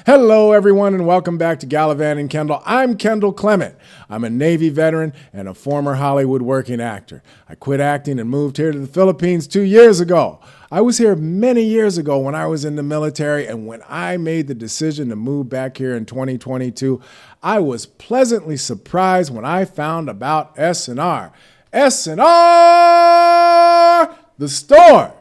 Hello, everyone, and welcome back to Gallivanting Kendall. I'm Kendall Clement. I'm a Navy veteran and a former Hollywood working actor. I quit acting and moved here to the Philippines 2 years ago. I was here many years ago when I was in the military, and when I made the decision to move back here in 2022, I was pleasantly surprised when I found about S&R. S&R, the store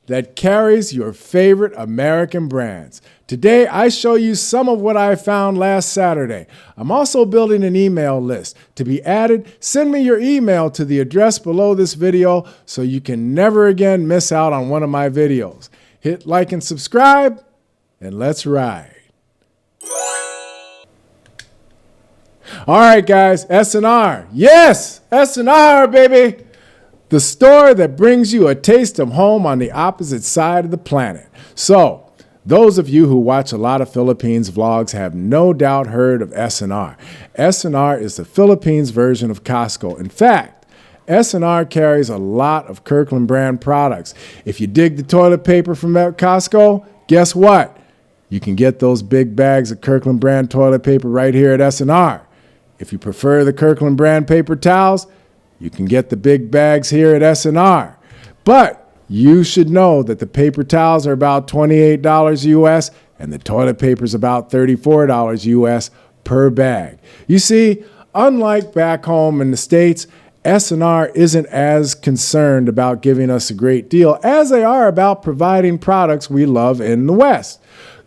that carries your favorite American brands. Today, I show you some of what I found last Saturday. I'm also building an email list. To be added, send me your email to the address below this video so you can never again miss out on one of my videos. Hit like and subscribe, and let's ride. All right, guys, S&R. Yes, S&R, baby. The store that brings you a taste of home on the opposite side of the planet. So, those of you who watch a lot of Philippines vlogs have no doubt heard of S&R. S&R is the Philippines version of Costco. In fact, S&R carries a lot of Kirkland brand products. If you dig the toilet paper from Costco, guess what? You can get those big bags of Kirkland brand toilet paper right here at S&R. If you prefer the Kirkland brand paper towels, you can get the big bags here at S&R. But you should know that the paper towels are about $28 US and the toilet paper is about $34 US per bag. You see, unlike back home in the States, S&R isn't as concerned about giving us a great deal as they are about providing products we love in the West.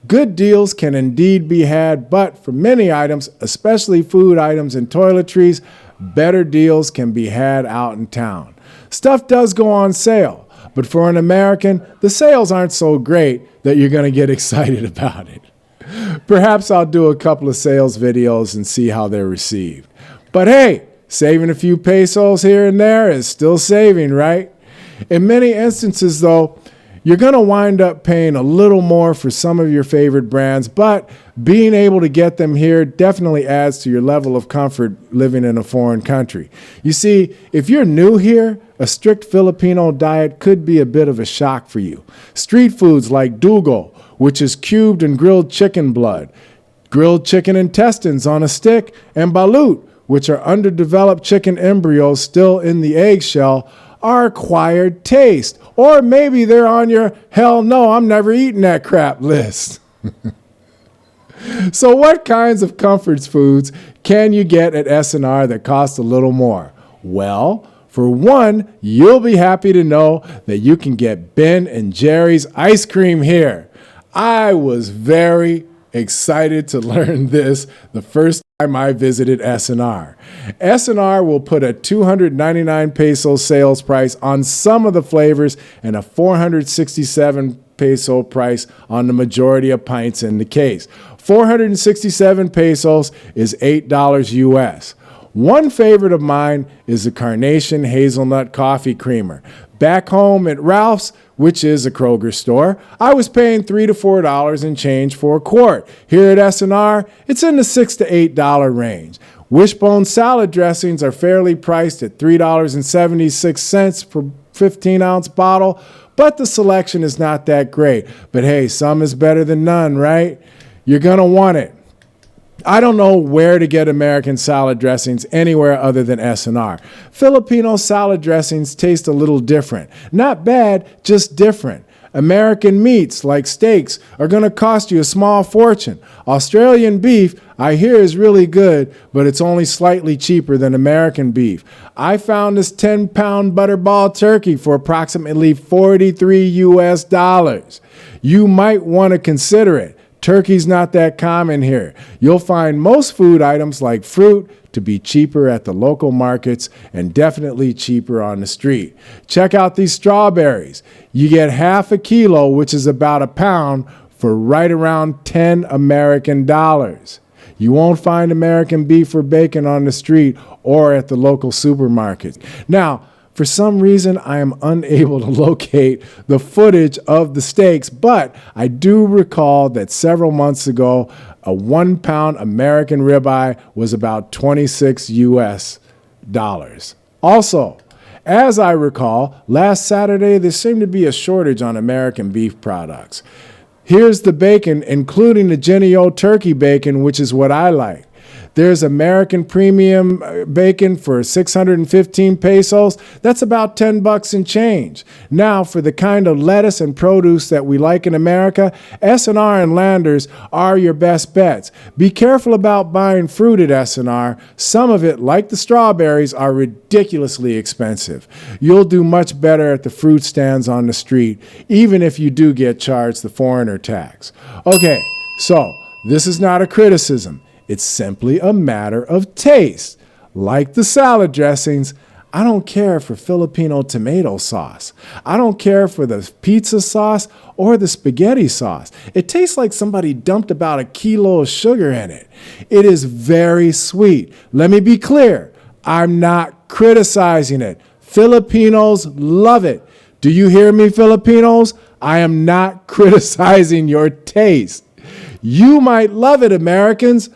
Good deals can indeed be had, but for many items, especially food items and toiletries, better deals can be had out in town. Stuff does go on sale, but for an American, the sales aren't so great that you're going to get excited about it. Perhaps I'll do a couple of sales videos and see how they're received. But hey, saving a few pesos here and there is still saving, right? In many instances, though, you're going to wind up paying a little more for some of your favorite brands, but being able to get them here definitely adds to your level of comfort living in a foreign country. You see, if you're new here, a strict Filipino diet could be a bit of a shock for you. Street foods like dugo, which is cubed and grilled chicken blood, grilled chicken intestines on a stick, and balut, which are underdeveloped chicken embryos still in the eggshell, are acquired taste. Or maybe they're on your hell no, I'm never eating that crap list. So what kinds of comforts foods can you get at S&R that cost a little more? Well, for one, you'll be happy to know that you can get Ben and Jerry's ice cream here. I was very excited to learn this the first time I visited S&R. S&R will put a 299 peso sales price on some of the flavors and a 467 peso price on the majority of pints in the case. 467 pesos is $8 US. One favorite of mine is the Carnation Hazelnut Coffee Creamer. Back home at Ralph's, which is a Kroger store, I was paying $3 to $4 and change for a quart. Here at S&R, it's in the $6 to $8 range. Wishbone salad dressings are fairly priced at $3.76 per 15-ounce bottle, but the selection is not that great. But hey, some is better than none, right? You're going to want it. I don't know where to get American salad dressings anywhere other than S&R. Filipino salad dressings taste a little different. Not bad, just different. American meats, like steaks, are going to cost you a small fortune. Australian beef, I hear, is really good, but it's only slightly cheaper than American beef. I found this 10-pound butterball turkey for approximately $43 US. You might want to consider it. Turkey's not that common here. You'll find most food items like fruit to be cheaper at the local markets and definitely cheaper on the street. Check out these strawberries. You get half a kilo, which is about a pound, for right around 10 American dollars. You won't find American beef or bacon on the street or at the local supermarkets. Now, for some reason, I am unable to locate the footage of the steaks, but I do recall that several months ago, a 1-pound American ribeye was about $26 US. Also, as I recall, last Saturday, there seemed to be a shortage on American beef products. Here's the bacon, including the Jennie-O turkey bacon, which is what I like. There's American premium bacon for 615 pesos. That's about 10 bucks and change. Now, for the kind of lettuce and produce that we like in America, S&R and Landers are your best bets. Be careful about buying fruit at S&R. Some of it, like the strawberries, are ridiculously expensive. You'll do much better at the fruit stands on the street, even if you do get charged the foreigner tax. Okay, so this is not a criticism. It's simply a matter of taste. Like the salad dressings, I don't care for Filipino tomato sauce. I don't care for the pizza sauce or the spaghetti sauce. It tastes like somebody dumped about a kilo of sugar in it. It is very sweet. Let me be clear. I'm not criticizing it. Filipinos love it. Do you hear me, Filipinos? I am not criticizing your taste. You might love it, Americans.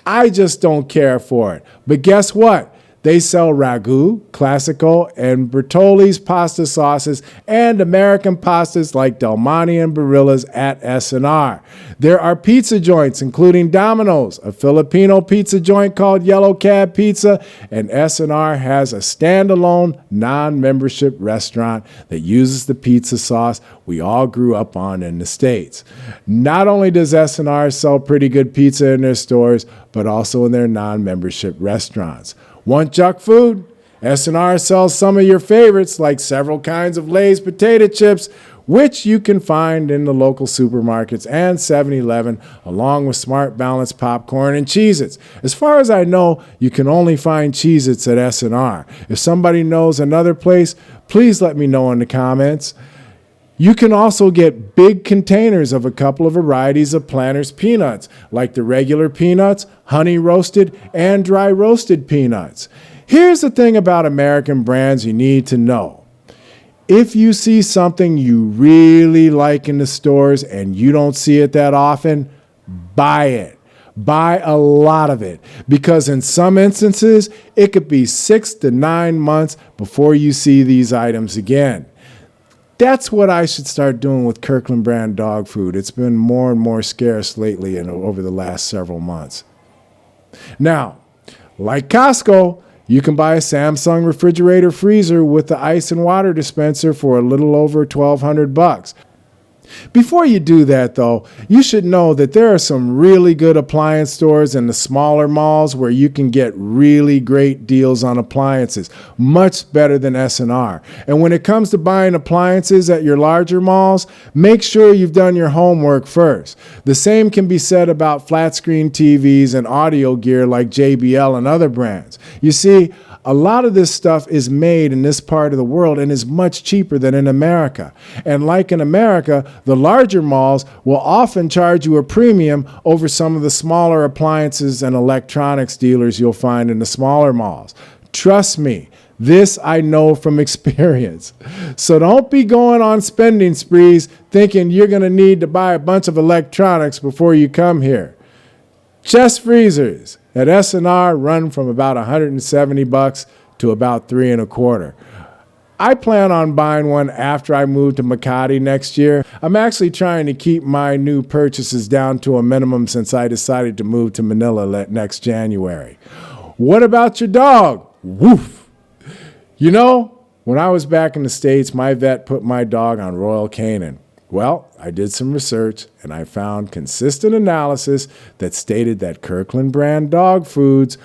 I just don't care for it. But guess what? They sell Ragu, Classico, and Bertolli's pasta sauces and American pastas like Del Monte and Barilla's at S&R. There are pizza joints, including Domino's, a Filipino pizza joint called Yellow Cab Pizza, and S&R has a standalone non-membership restaurant that uses the pizza sauce we all grew up on in the States. Not only does S&R sell pretty good pizza in their stores, but also in their non-membership restaurants. Want junk food? S&R sells some of your favorites, like several kinds of Lay's potato chips, which you can find in the local supermarkets and 7-Eleven, along with Smart Balance popcorn and Cheez-Its. As far as I know, you can only find Cheez-Its at S&R. If somebody knows another place, please let me know in the comments. You can also get big containers of a couple of varieties of Planters peanuts, like the regular peanuts, honey roasted, and dry roasted peanuts. Here's the thing about American brands you need to know. If you see something you really like in the stores and you don't see it that often, buy it. Buy a lot of it, because in some instances, it could be 6 to 9 months before you see these items again. That's what I should start doing with Kirkland brand dog food. It's been more and more scarce lately and over the last several months. Now, like Costco, you can buy a Samsung refrigerator freezer with the ice and water dispenser for a little over $1,200. Before you do that, though, you should know that there are some really good appliance stores in the smaller malls where you can get really great deals on appliances, much better than S&R. And when it comes to buying appliances at your larger malls, make sure you've done your homework first. The same can be said about flat screen TVs and audio gear like JBL and other brands. You see, a lot of this stuff is made in this part of the world and is much cheaper than in America. And like in America, the larger malls will often charge you a premium over some of the smaller appliances and electronics dealers you'll find in the smaller malls. Trust me, this I know from experience. So don't be going on spending sprees thinking you're going to need to buy a bunch of electronics before you come here. Chest freezers at S&R run from about $170 to about $325. I plan on buying one after I move to Makati next year. I'm actually trying to keep my new purchases down to a minimum since I decided to move to Manila next January. What about your dog? Woof! You know, when I was back in the States, my vet put my dog on Royal Canin. Well, I did some research and I found consistent analysis that stated that Kirkland brand dog foods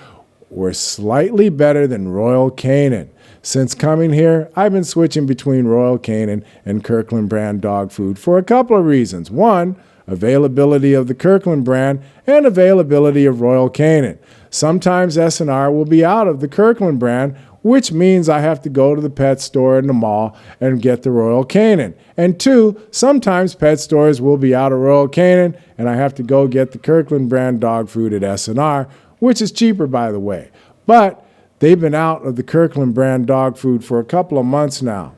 were slightly better than Royal Canin. Since coming here, I've been switching between Royal Canin and Kirkland brand dog food for a couple of reasons. One, availability of the Kirkland brand and availability of Royal Canin. Sometimes S&R will be out of the Kirkland brand, which means I have to go to the pet store in the mall and get the Royal Canin. And two, sometimes pet stores will be out of Royal Canin and I have to go get the Kirkland brand dog food at S&R, which is cheaper, by the way. But they've been out of the Kirkland brand dog food for a couple of months now.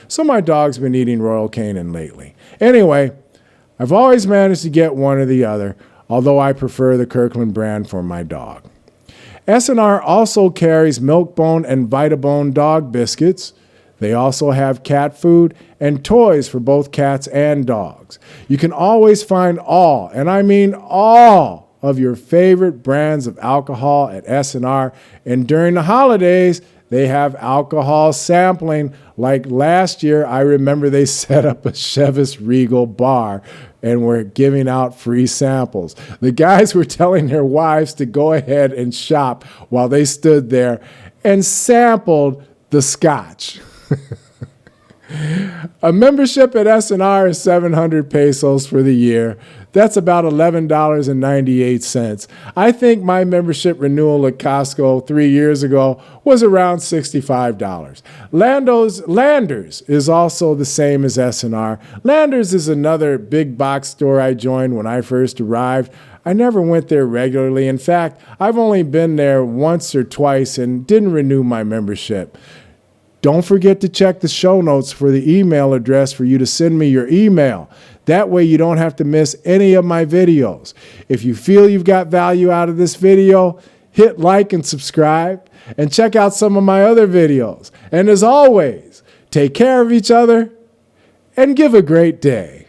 So my dog's been eating Royal Canin lately. Anyway, I've always managed to get one or the other, although I prefer the Kirkland brand for my dog. S&R also carries Milk-Bone and Vitabone dog biscuits. They also have cat food and toys for both cats and dogs. You can always find all, and I mean all, of your favorite brands of alcohol at S&R. And during the holidays, they have alcohol sampling. Like last year, I remember they set up a Chivas Regal bar and were giving out free samples. The guys were telling their wives to go ahead and shop while they stood there and sampled the scotch. A membership at S&R is 700 pesos for the year. That's about $11.98. I think my membership renewal at Costco 3 years ago was around $65. Landers is also the same as S&R. Landers is another big box store I joined when I first arrived. I never went there regularly. In fact, I've only been there once or twice and didn't renew my membership. Don't forget to check the show notes for the email address for you to send me your email. That way you don't have to miss any of my videos. If you feel you've got value out of this video, hit like and subscribe, and check out some of my other videos. And as always, take care of each other and give a great day.